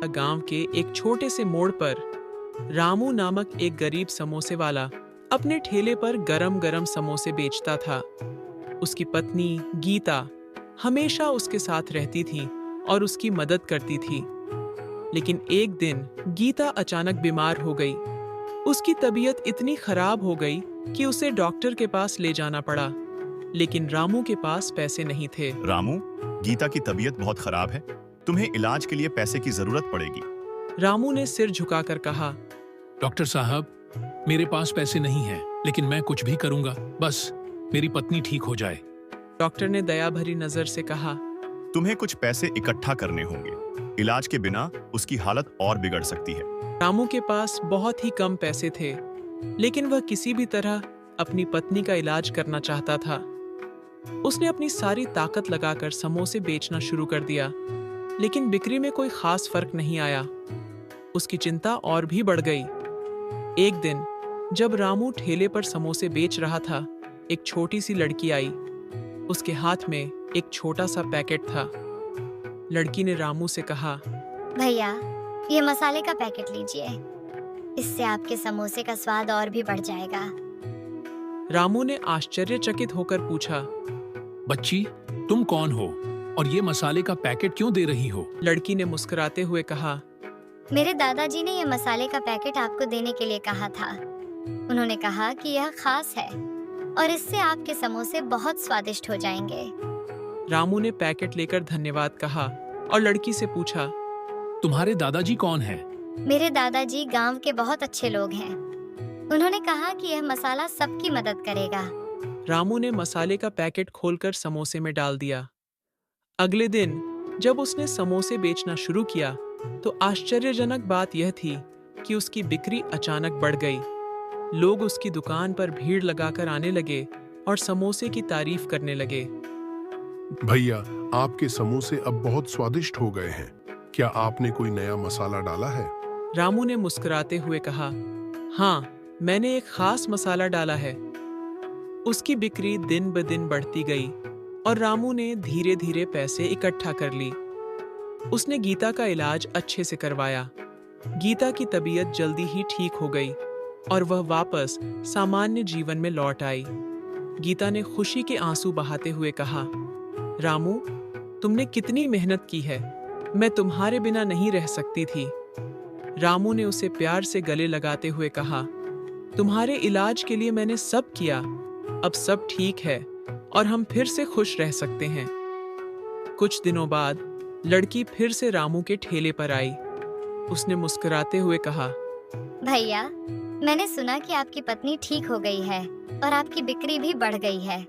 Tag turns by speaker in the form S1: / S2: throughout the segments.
S1: गांव के एक छोटे से मोड़ पर रामू नामक एक गरीब समोसे वाला अपने ठेले पर गरम गरम समोसे बेचता था। उसकी पत्नी गीता हमेशा उसके साथ रहती थी और उसकी मदद करती थी। लेकिन एक दिन गीता अचानक बीमार हो गई। उसकी तबीयत इतनी खराब हो गई कि उसे डॉक्टर के पास ले जाना पड़ा। लेकिन रामू के पास पैसे नहीं थे।
S2: रामू, गीता की तबीयत बहुत खराब है। तुम्हें इलाज के लिए पैसे की जरूरत पड़ेगी।
S1: रामू ने सिर झुकाकर कहा,
S3: डॉक्टर साहब, मेरे पास पैसे नहीं हैं, लेकिन मैं कुछ भी करूंगा, बस मेरी पत्नी ठीक हो जाए।
S1: डॉक्टर ने दया भरी नजर से कहा,
S2: तुम्हें कुछ पैसे इकट्ठा करने होंगे। इलाज के बिना उसकी हालत और बिगड़ सकती है।
S1: रामू के पास बहुत ही कम पैसे थे, लेकिन वह किसी भी तरह अपनी पत्नी का इलाज करना चाहता था। उसने अपनी सारी ताकत लगाकर समोसे बेचना शुरू कर दिया, लेकिन बिक्री में कोई खास फर्क नहीं आया। उसकी चिंता और भी बढ़ गई। एक दिन जब रामू ठेले पर समोसे बेच रहा था, एक छोटी सी लड़की आई। उसके हाथ में एक छोटा सा पैकेट था। लड़की ने रामू से कहा,
S4: भैया, ये मसाले का पैकेट लीजिए, इससे आपके समोसे का स्वाद और भी बढ़ जाएगा।
S1: रामू ने आश्चर्यचकित होकर पूछा,
S3: बच्ची, तुम कौन हो और ये मसाले का पैकेट क्यों दे रही हो?
S1: लड़की ने मुस्कुराते हुए कहा,
S4: मेरे दादाजी ने ये मसाले का पैकेट आपको देने के लिए कहा था। उन्होंने कहा कि यह खास है और इससे आपके समोसे बहुत स्वादिष्ट हो जाएंगे।
S1: रामू ने पैकेट लेकर धन्यवाद कहा और लड़की से पूछा,
S3: तुम्हारे दादाजी कौन हैं?
S4: मेरे दादाजी गांव के बहुत अच्छे लोग हैं। उन्होंने कहा कि यह मसाला सबकी मदद करेगा।
S1: रामू ने मसाले का पैकेट खोलकर समोसे में डाल दिया। अगले दिन जब उसने समोसे बेचना शुरू किया, तो आश्चर्यजनक बात यह थी कि उसकी बिक्री अचानक बढ़ गई। लोग उसकी दुकान पर भीड़ लगाकर आने लगे और समोसे की तारीफ करने लगे।
S5: भैया, आपके समोसे अब बहुत स्वादिष्ट हो गए हैं। क्या आपने कोई नया मसाला डाला है?
S1: रामू ने मुस्कुराते हुए कहा, हाँ, मैंने एक खास मसाला डाला है। उसकी बिक्री दिन ब दिन बढ़ती गई और रामू ने धीरे धीरे पैसे इकट्ठा कर ली। उसने गीता का इलाज अच्छे से करवाया। गीता की तबीयत जल्दी ही ठीक हो गई और वह वापस सामान्य जीवन में लौट आई। गीता ने खुशी के आंसू बहाते हुए कहा, रामू, तुमने कितनी मेहनत की है। मैं तुम्हारे बिना नहीं रह सकती थी। रामू ने उसे प्यार से गले लगाते हुए कहा, तुम्हारे इलाज के लिए मैंने सब किया। अब सब ठीक है और हम फिर से खुश रह सकते हैं। कुछ दिनों बाद लड़की फिर से रामू के ठेले पर आई। उसने मुस्कुराते हुए कहा,
S4: भैया, मैंने सुना कि आपकी पत्नी ठीक हो गई है और आपकी बिक्री भी बढ़ गई है।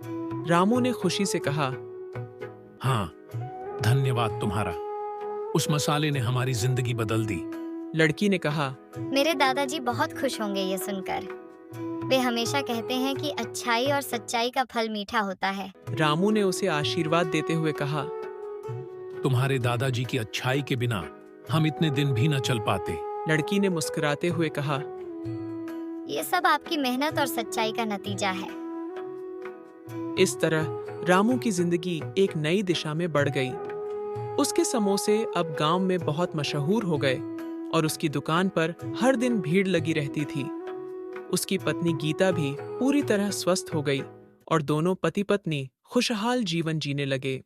S1: रामू ने खुशी से कहा,
S3: हाँ, धन्यवाद तुम्हारा। उस मसाले ने हमारी जिंदगी बदल दी।
S1: लड़की ने कहा,
S4: मेरे दादाजी बहुत खुश होंगे ये सुनकर। वे हमेशा कहते हैं कि अच्छाई और सच्चाई का फल मीठा होता है।
S1: रामू ने उसे आशीर्वाद देते हुए कहा,
S3: तुम्हारे दादाजी की अच्छाई के बिना हम इतने दिन भी न चल पाते।
S1: लड़की ने मुस्कुराते हुए कहा,
S4: ये सब आपकी मेहनत और सच्चाई का नतीजा है।
S1: इस तरह रामू की जिंदगी एक नई दिशा में बढ़ गई। उसके समोसे अब गांव में बहुत मशहूर हो गए और उसकी दुकान पर हर दिन भीड़ लगी रहती थी। उसकी पत्नी गीता भी पूरी तरह स्वस्थ हो गई और दोनों पति पत्नी खुशहाल जीवन जीने लगे।